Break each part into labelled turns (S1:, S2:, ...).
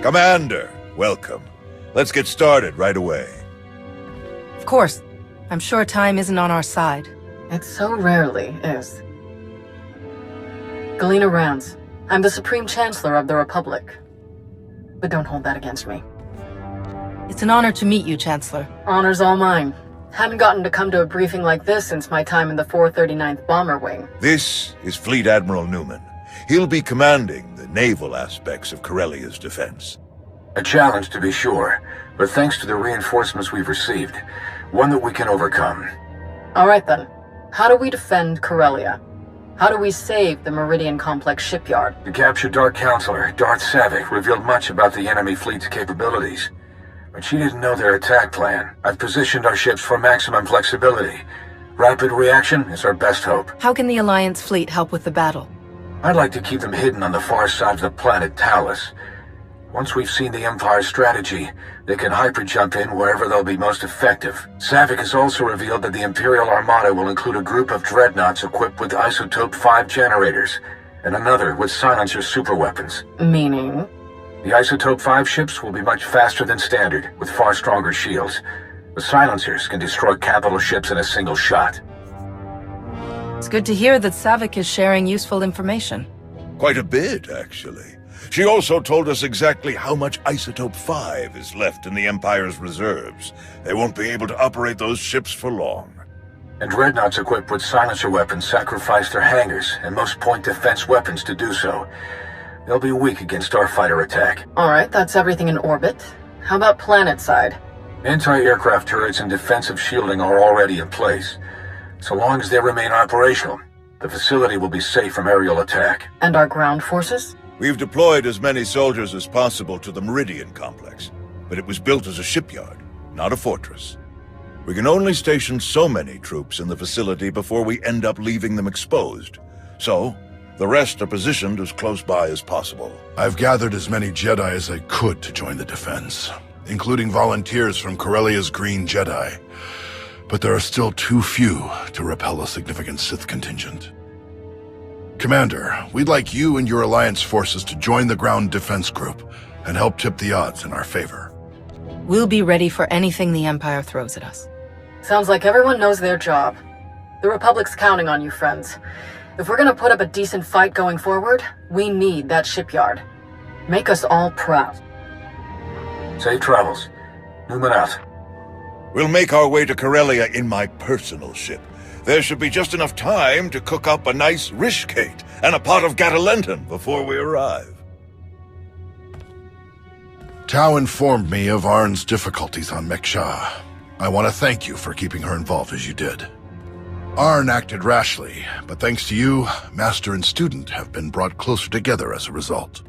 S1: Commander, welcome. Let's get started right away.
S2: Of course. I'm sure time isn't on our side.
S3: It so rarely is. Galena Rounds. I'm the Supreme Chancellor of the Republic. But don't hold that against me.
S2: It's an honor to meet you, Chancellor.
S3: Honor's all mine. Hadn't gotten to come to a briefing like this since my time in the 439th Bomber Wing.
S1: This is Fleet Admiral Newman. He'll be commanding the naval aspects of Corellia's defense.
S4: A challenge, to be sure, but thanks to the reinforcements we've received, one that we can overcome.
S3: All right then. How do we defend Corellia? How do we save the Meridian Complex shipyard?
S4: The captured Dark Counselor, Darth Savick, revealed much about the enemy fleet's capabilities. But she didn't know their attack plan. I've positioned our ships for maximum flexibility. Rapid reaction is our best hope.
S2: How can the Alliance fleet help with the battle?
S4: I'd like to keep them hidden on the far side of the planet Talos. Once we've seen the Empire's strategy, they can hyper-jump in wherever they'll be most effective. Savick has also revealed that the Imperial Armada will include a group of dreadnoughts equipped with Isotope 5 generators, and another with silencer superweapons.
S3: Meaning?
S4: The Isotope 5 ships will be much faster than standard, with far stronger shields. The silencers can destroy capital ships in a single shot.
S2: It's good to hear that Savick is sharing useful information.
S1: Quite a bit, actually. She also told us exactly how much Isotope 5 is left in the Empire's reserves. They won't be able to operate those ships for long.
S4: And dreadnoughts equipped with silencer weapons sacrifice their hangars and most point defense weapons to do so. They'll be weak against starfighter attack.
S3: Alright, that's everything in orbit. How about planet side?
S4: Anti-aircraft turrets and defensive shielding are already in place. So long as they remain operational, the facility will be safe from aerial attack.
S3: And our ground forces?
S1: We've deployed as many soldiers as possible to the Meridian Complex, but it was built as a shipyard, not a fortress. We can only station so many troops in the facility before we end up leaving them exposed. So, the rest are positioned as close by as possible.
S5: I've gathered as many Jedi as I could to join the defense, including volunteers from Corellia's Green Jedi. But there are still too few to repel a significant Sith contingent. Commander, we'd like you and your Alliance forces to join the ground defense group and help tip the odds in our favor.
S2: We'll be ready for anything the Empire throws at us.
S3: Sounds like everyone knows their job. The Republic's counting on you, friends. If we're gonna put up a decent fight going forward, we need that shipyard. Make us all proud.
S4: Safe travels. Newman out.
S1: We'll make our way to Corellia in my personal ship. There should be just enough time to cook up a nice rishkate and a pot of Gatalenton before we arrive.
S5: Tau informed me of Arn's difficulties on Meksha. I want to thank you for keeping her involved as you did. Arn acted rashly, but thanks to you, Master and student have been brought closer together as a result.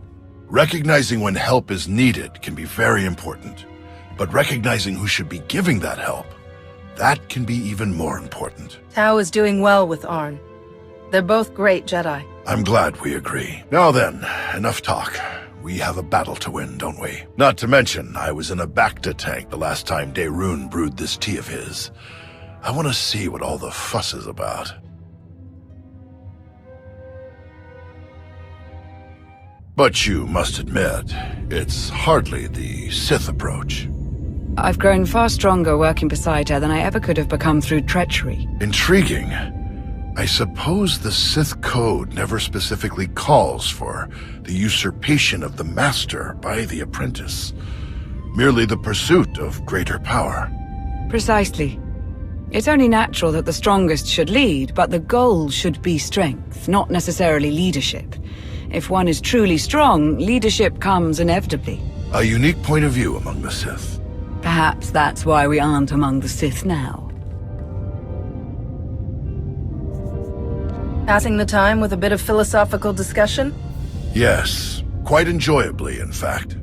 S5: Recognizing when help is needed can be very important, but recognizing who should be giving that help, that can be even more important.
S2: Tau is doing well with Arn. They're both great Jedi.
S5: I'm glad we agree. Now then, enough talk. We have a battle to win, don't we? Not to mention, I was in a Bacta tank the last time Daerun brewed this tea of his. I want to see what all the fuss is about. But you must admit, it's hardly the Sith approach.
S6: I've grown far stronger working beside her than I ever could have become through treachery.
S5: Intriguing. I suppose the Sith Code never specifically calls for the usurpation of the Master by the apprentice. Merely the pursuit of greater power.
S6: Precisely. It's only natural that the strongest should lead, but the goal should be strength, not necessarily leadership. If one is truly strong, leadership comes inevitably.
S5: A unique point of view among the Sith.
S6: Perhaps that's why we aren't among the Sith now.
S2: Passing the time with a bit of philosophical discussion?
S5: Yes, quite enjoyably, in fact.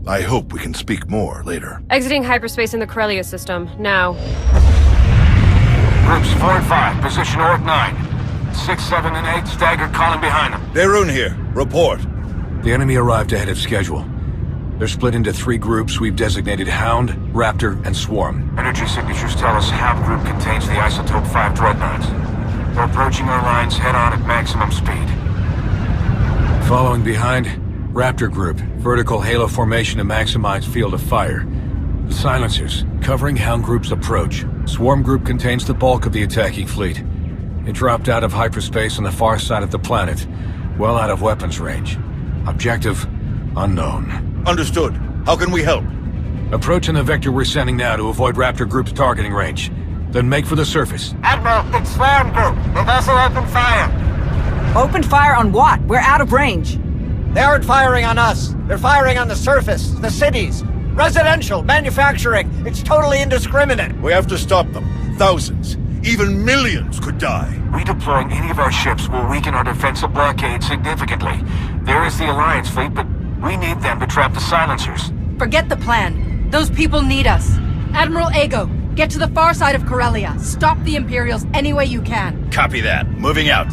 S5: I hope we can speak more later.
S7: Exiting hyperspace in the Corellia system, now.
S4: Groups 4 and 5, position Orc 9. 6, 7, and 8, staggered calling behind them.
S1: Daerun here. Report.
S4: The enemy arrived ahead of schedule. They're split into 3 groups we've designated Hound, Raptor, and Swarm. Energy signatures tell us Hound group contains the Isotope 5 dreadnoughts. They're approaching our lines head-on at maximum speed. Following behind, Raptor Group, vertical halo formation to maximize field of fire. The silencers, covering Hound Group's approach. Swarm Group contains the bulk of the attacking fleet. It dropped out of hyperspace on the far side of the planet, well out of weapons range. Objective, unknown.
S1: Understood. How can we help?
S4: Approaching the vector we're sending now to avoid Raptor Group's targeting range. Then make for the surface.
S8: Admiral, it's Swarm Group. The vessel opened fire.
S6: Open fire on what? We're out of range.
S8: They aren't firing on us. They're firing on the surface, the cities. Residential, manufacturing. It's totally indiscriminate.
S1: We have to stop them. Thousands, even millions could die.
S4: Redeploying any of our ships will weaken our defensive blockade significantly. There is the Alliance fleet, but we need them to trap the silencers.
S2: Forget the plan. Those people need us. Admiral Ego, get to the far side of Corellia. Stop the Imperials any way you can.
S1: Copy that. Moving out.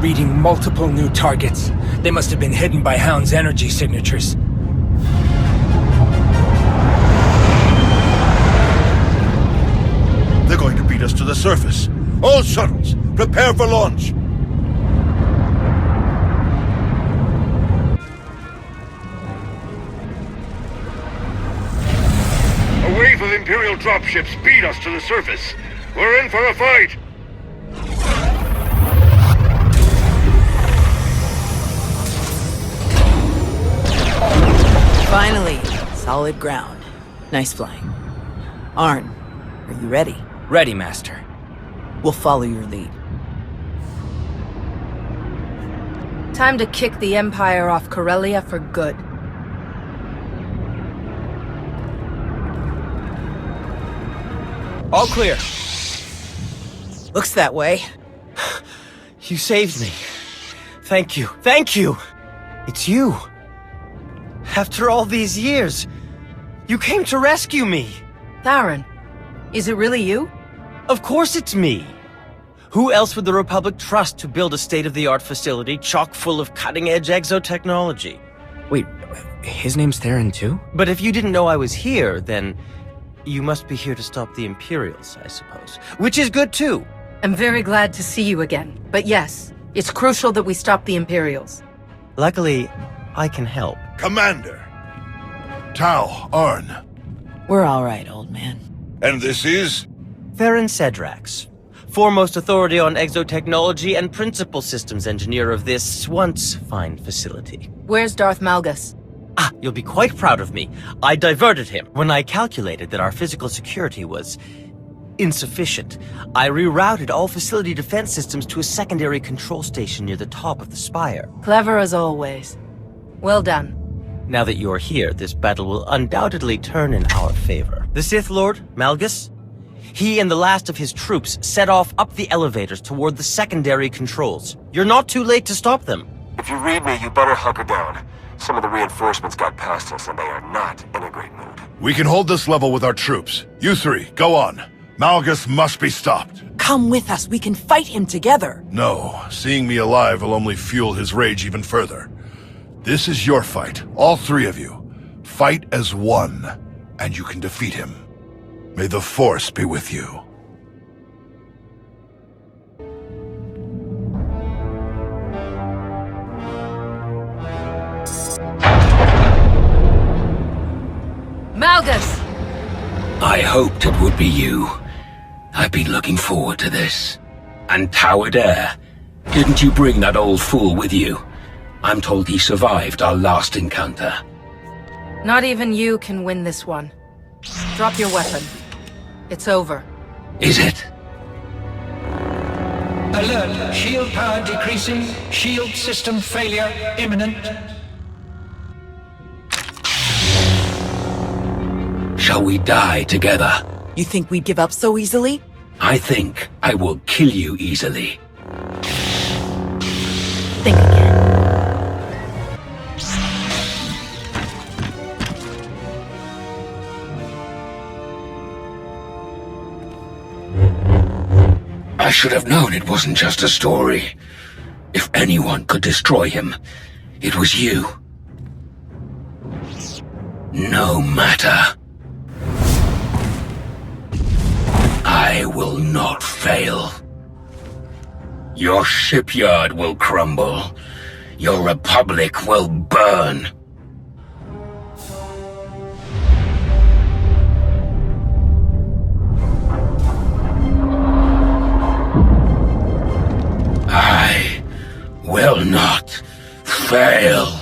S9: Reading multiple new targets. They must have been hidden by Hound's energy signatures.
S1: They're going to beat us to the surface. All shuttles, prepare for launch.
S10: A wave of Imperial dropships beat us to the surface. We're in for a fight.
S11: Finally, solid ground. Nice flying. Arn, are you ready?
S9: Ready, Master.
S11: We'll follow your lead.
S2: Time to kick the Empire off Corellia for good.
S9: All clear.
S11: Looks that way.
S9: You saved me. Thank you. Thank you! It's you. After all these years, you came to rescue me.
S2: Theron, is it really you?
S9: Of course it's me. Who else would the Republic trust to build a state-of-the-art facility chock full of cutting-edge exotechnology? Wait, his name's Theron too? But if you didn't know I was here, then you must be here to stop the Imperials, I suppose. Which is good too.
S2: I'm very glad to see you again. But yes, it's crucial that we stop the Imperials.
S9: Luckily, I can help.
S1: Commander.
S5: Tau, Arn.
S11: We're all right, old man.
S1: And this is?
S9: Theron Cedrax, foremost authority on exotechnology and principal systems engineer of this once fine facility.
S2: Where's Darth Malgus?
S9: Ah, you'll be quite proud of me. I diverted him. When I calculated that our physical security was insufficient, I rerouted all facility defense systems to a secondary control station near the top of the spire.
S2: Clever as always. Well done.
S9: Now that you're here, this battle will undoubtedly turn in our favor. The Sith Lord, Malgus, he and the last of his troops set off up the elevators toward the secondary controls. You're not too late to stop them.
S4: If you read me, you better hunker down. Some of the reinforcements got past us, and they are not in a great mood.
S5: We can hold this level with our troops. You three, go on. Malgus must be stopped.
S11: Come with us, we can fight him together.
S5: No, seeing me alive will only fuel his rage even further. This is your fight, all three of you. Fight as one, and you can defeat him. May the Force be with you.
S2: Malgus!
S12: I hoped it would be you. I've been looking forward to this. And Tau Adair, didn't you bring that old fool with you? I'm told he survived our last encounter.
S2: Not even you can win this one. Drop your weapon. It's over.
S12: Is it?
S13: Alert! Shield power decreasing. Shield system failure imminent.
S12: Shall we die together?
S11: You think we'd give up so easily?
S12: I think I will kill you easily.
S11: Think again.
S12: I should have known it wasn't just a story. If anyone could destroy him, it was you. No matter. will not fail. Your shipyard will crumble. Your republic will burn. I will not fail.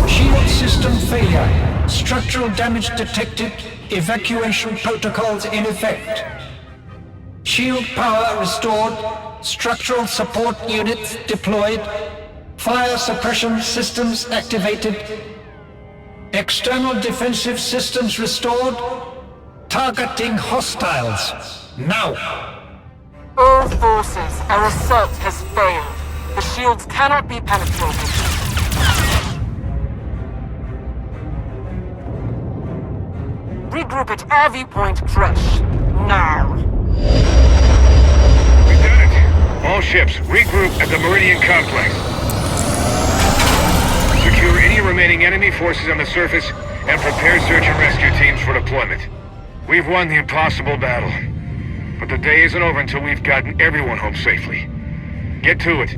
S13: Shield system failure. Structural damage detected. Evacuation protocols in effect. Shield power restored. Structural support units deployed. Fire suppression systems activated. External defensive systems restored. Targeting hostiles. Now!
S3: All forces, our assault has failed. The shields cannot be penetrated. Regroup at RV Point fresh. Now!
S10: We've done it. All ships, regroup at the Meridian Complex. Secure any remaining enemy forces on the surface and prepare search and rescue teams for deployment. We've won the impossible battle. But the day isn't over until we've gotten everyone home safely. Get to it.